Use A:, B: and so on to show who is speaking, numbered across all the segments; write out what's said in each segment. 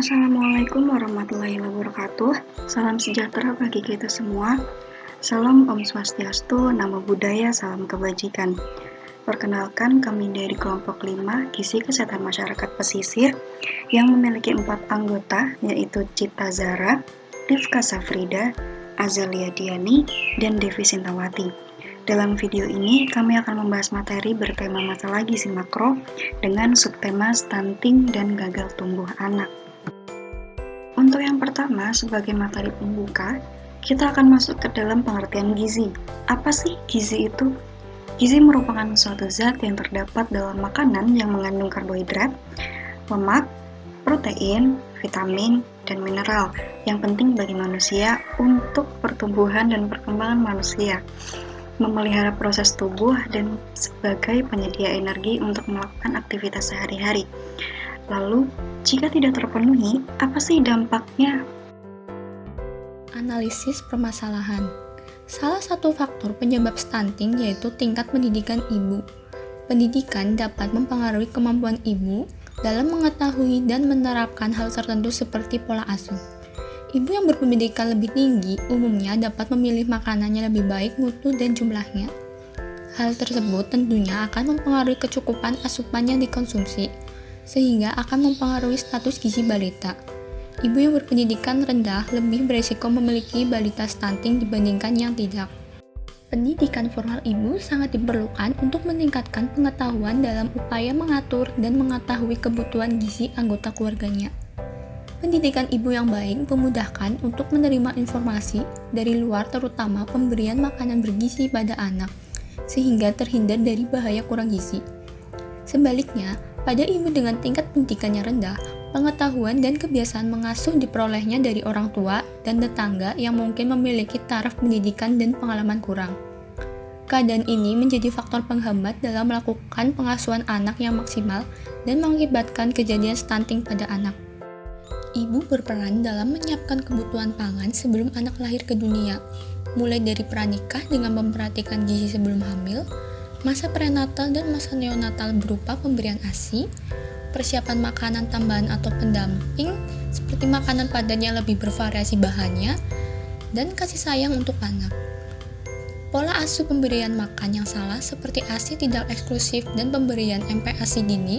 A: Assalamualaikum warahmatullahi wabarakatuh. Salam sejahtera bagi kita semua. Salam Om Swastiastu, Namo Buddhaya, salam kebajikan. Perkenalkan, kami dari kelompok 5 Gizi Kesehatan Masyarakat Pesisir yang memiliki 4 anggota, yaitu Cipta Zara, Rifka Safrida, Azalia Diani, dan Devi Sintawati. Dalam video ini, kami akan membahas materi bertema masalah gizi makro dengan subtema stunting dan gagal tumbuh anak. Untuk yang pertama, sebagai materi pembuka, kita akan masuk ke dalam pengertian gizi. Apa sih gizi itu? Gizi merupakan suatu zat yang terdapat dalam makanan yang mengandung karbohidrat, lemak, protein, vitamin, dan mineral yang penting bagi manusia untuk pertumbuhan dan perkembangan manusia, memelihara proses tubuh, dan sebagai penyedia energi untuk melakukan aktivitas sehari-hari. Lalu, jika tidak terpenuhi, apa sih dampaknya?
B: Analisis permasalahan. Salah satu faktor penyebab stunting yaitu tingkat pendidikan ibu. Pendidikan dapat mempengaruhi kemampuan ibu dalam mengetahui dan menerapkan hal tertentu seperti pola asuh. Ibu yang berpendidikan lebih tinggi umumnya dapat memilih makanannya lebih baik mutu dan jumlahnya. Hal tersebut tentunya akan mempengaruhi kecukupan asupan yang dikonsumsi, sehingga akan mempengaruhi status gizi balita. Ibu yang berpendidikan rendah lebih berisiko memiliki balita stunting dibandingkan yang tidak. Pendidikan formal ibu sangat diperlukan untuk meningkatkan pengetahuan dalam upaya mengatur dan mengetahui kebutuhan gizi anggota keluarganya. Pendidikan ibu yang baik memudahkan untuk menerima informasi dari luar, terutama pemberian makanan bergizi pada anak, sehingga terhindar dari bahaya kurang gizi. Sebaliknya, pada ibu dengan tingkat pendidikannya rendah, pengetahuan dan kebiasaan mengasuh diperolehnya dari orang tua dan tetangga yang mungkin memiliki taraf pendidikan dan pengalaman kurang. Keadaan ini menjadi faktor penghambat dalam melakukan pengasuhan anak yang maksimal dan mengakibatkan kejadian stunting pada anak. Ibu berperan dalam menyiapkan kebutuhan pangan sebelum anak lahir ke dunia, mulai dari pranikah dengan memperhatikan gizi sebelum hamil, masa prenatal dan masa neonatal berupa pemberian ASI, persiapan makanan tambahan atau pendamping seperti makanan padan yang lebih bervariasi bahannya, dan kasih sayang untuk anak. Pola asuh pemberian makan yang salah seperti ASI tidak eksklusif dan pemberian MPASI dini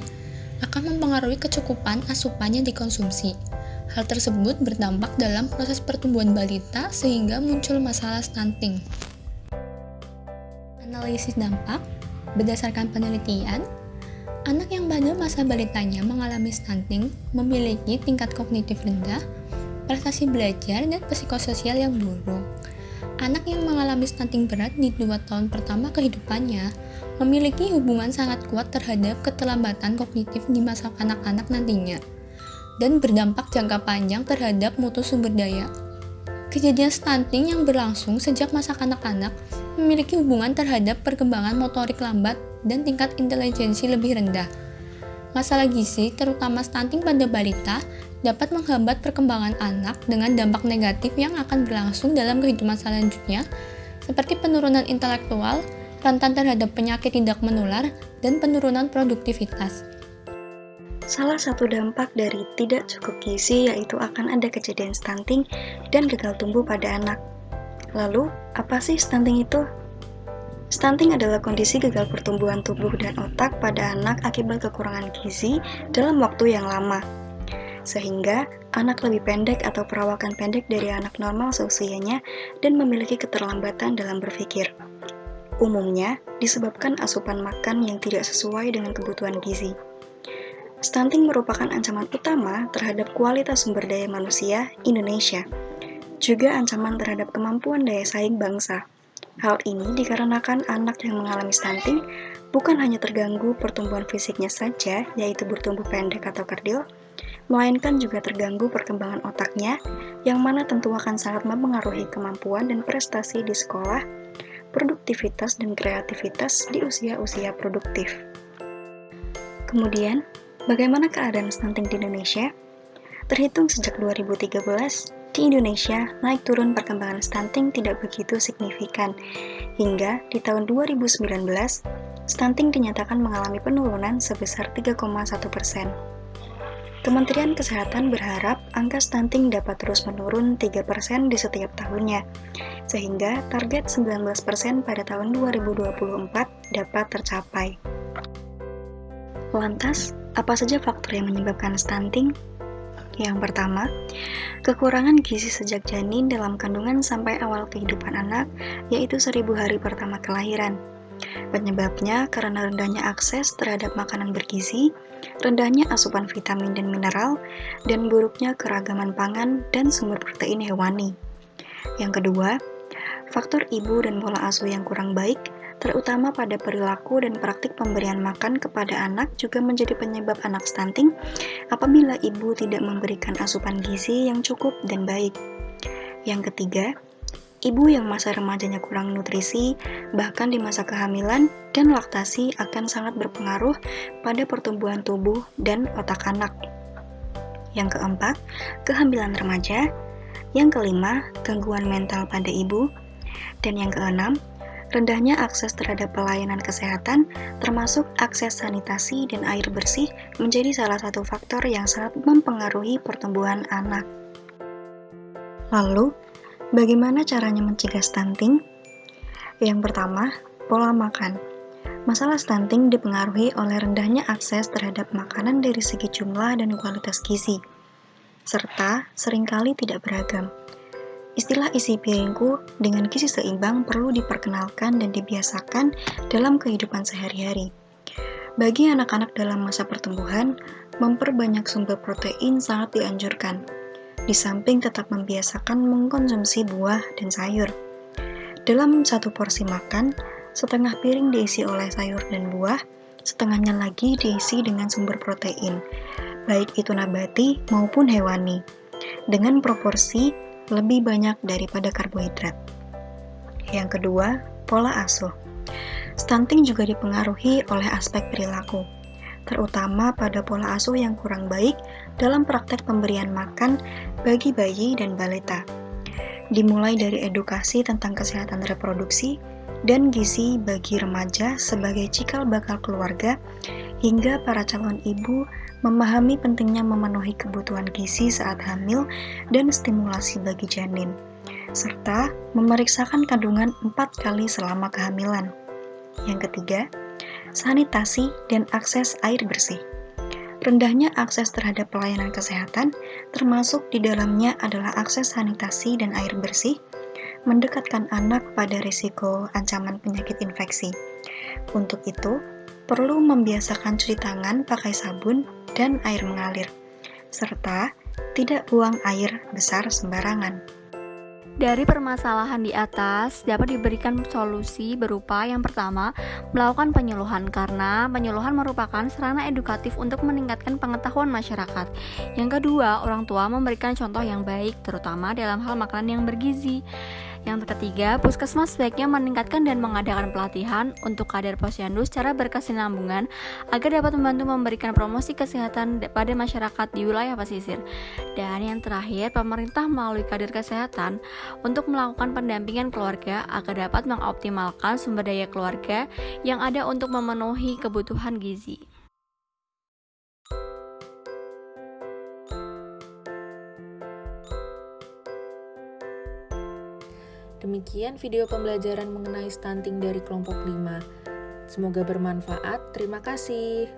B: akan mempengaruhi kecukupan asupan yang dikonsumsi. Hal tersebut berdampak dalam proses pertumbuhan balita sehingga muncul masalah stunting. Analisis dampak. Berdasarkan penelitian, anak yang pada masa balitanya mengalami stunting memiliki tingkat kognitif rendah, prestasi belajar, dan psikososial yang buruk. Anak yang mengalami stunting berat di 2 tahun pertama kehidupannya memiliki hubungan sangat kuat terhadap keterlambatan kognitif di masa kanak-kanak nantinya, dan berdampak jangka panjang terhadap mutu sumber daya. Kejadian stunting yang berlangsung sejak masa kanak-kanak memiliki hubungan terhadap perkembangan motorik lambat dan tingkat intelijensi lebih rendah. Masalah gizi, terutama stunting pada balita, dapat menghambat perkembangan anak dengan dampak negatif yang akan berlangsung dalam kehidupan selanjutnya, seperti penurunan intelektual, rentan terhadap penyakit tidak menular, dan penurunan produktivitas.
A: Salah satu dampak dari tidak cukup gizi yaitu akan ada kejadian stunting dan gagal tumbuh pada anak. Lalu, apa sih stunting itu? Stunting adalah kondisi gagal pertumbuhan tubuh dan otak pada anak akibat kekurangan gizi dalam waktu yang lama, sehingga anak lebih pendek atau perawakan pendek dari anak normal seusianya dan memiliki keterlambatan dalam berpikir. Umumnya, disebabkan asupan makan yang tidak sesuai dengan kebutuhan gizi. Stunting merupakan ancaman utama terhadap kualitas sumber daya manusia Indonesia, juga ancaman terhadap kemampuan daya saing bangsa. Hal ini dikarenakan anak yang mengalami stunting bukan hanya terganggu pertumbuhan fisiknya saja, yaitu bertumbuh pendek atau kerdil, melainkan juga terganggu perkembangan otaknya, yang mana tentu akan sangat mempengaruhi kemampuan dan prestasi di sekolah, produktivitas dan kreativitas di usia-usia produktif. Kemudian, bagaimana keadaan stunting di Indonesia? Terhitung sejak 2013, di Indonesia naik turun perkembangan stunting tidak begitu signifikan, hingga di tahun 2019, stunting dinyatakan mengalami penurunan sebesar 3,1%. Kementerian Kesehatan berharap angka stunting dapat terus menurun 3% di setiap tahunnya, sehingga target 19% pada tahun 2024 dapat tercapai. Lantas, apa saja faktor yang menyebabkan stunting? Yang pertama, kekurangan gizi sejak janin dalam kandungan sampai awal kehidupan anak, yaitu 1000 hari pertama kelahiran. Penyebabnya karena rendahnya akses terhadap makanan bergizi, rendahnya asupan vitamin dan mineral, dan buruknya keragaman pangan dan sumber protein hewani. Yang kedua, faktor ibu dan pola asuh yang kurang baik, terutama pada perilaku dan praktik pemberian makan kepada anak juga menjadi penyebab anak stunting apabila ibu tidak memberikan asupan gizi yang cukup dan baik. Yang ketiga, ibu yang masa remajanya kurang nutrisi, bahkan di masa kehamilan dan laktasi akan sangat berpengaruh pada pertumbuhan tubuh dan otak anak. Yang keempat, kehamilan remaja. Yang kelima, gangguan mental pada ibu. Dan yang keenam, rendahnya akses terhadap pelayanan kesehatan, termasuk akses sanitasi dan air bersih, menjadi salah satu faktor yang sangat mempengaruhi pertumbuhan anak. Lalu, bagaimana caranya mencegah stunting? Yang pertama, pola makan. Masalah stunting dipengaruhi oleh rendahnya akses terhadap makanan dari segi jumlah dan kualitas gizi, serta seringkali tidak beragam. Istilah isi piringku dengan gizi seimbang perlu diperkenalkan dan dibiasakan dalam kehidupan sehari-hari. Bagi anak-anak dalam masa pertumbuhan, memperbanyak sumber protein sangat dianjurkan. Di samping tetap membiasakan mengkonsumsi buah dan sayur. Dalam satu porsi makan, setengah piring diisi oleh sayur dan buah, setengahnya lagi diisi dengan sumber protein, baik itu nabati maupun hewani, dengan proporsi lebih banyak daripada karbohidrat. Yang kedua, pola asuh. Stunting juga dipengaruhi oleh aspek perilaku, terutama pada pola asuh yang kurang baik dalam praktek pemberian makan bagi bayi dan balita. Dimulai dari edukasi tentang kesehatan reproduksi dan gizi bagi remaja sebagai cikal bakal keluarga, hingga para calon ibu memahami pentingnya memenuhi kebutuhan gizi saat hamil dan stimulasi bagi janin, serta memeriksakan kandungan 4 kali selama kehamilan. Yang ketiga, sanitasi dan akses air bersih. Rendahnya akses terhadap pelayanan kesehatan, termasuk di dalamnya adalah akses sanitasi dan air bersih, mendekatkan anak pada risiko ancaman penyakit infeksi. Untuk itu, perlu membiasakan cuci tangan pakai sabun dan air mengalir, serta tidak buang air besar sembarangan.
B: Dari permasalahan di atas, dapat diberikan solusi berupa yang pertama, melakukan penyuluhan, karena penyuluhan merupakan sarana edukatif untuk meningkatkan pengetahuan masyarakat. Yang kedua, orang tua memberikan contoh yang baik, terutama dalam hal makanan yang bergizi. Yang ketiga, puskesmas sebaiknya meningkatkan dan mengadakan pelatihan untuk kader posyandu secara berkesinambungan agar dapat membantu memberikan promosi kesehatan pada masyarakat di wilayah pesisir. Dan yang terakhir, pemerintah melalui kader kesehatan untuk melakukan pendampingan keluarga agar dapat mengoptimalkan sumber daya keluarga yang ada untuk memenuhi kebutuhan gizi.
C: Demikian video pembelajaran mengenai stunting dari kelompok 5. Semoga bermanfaat. Terima kasih.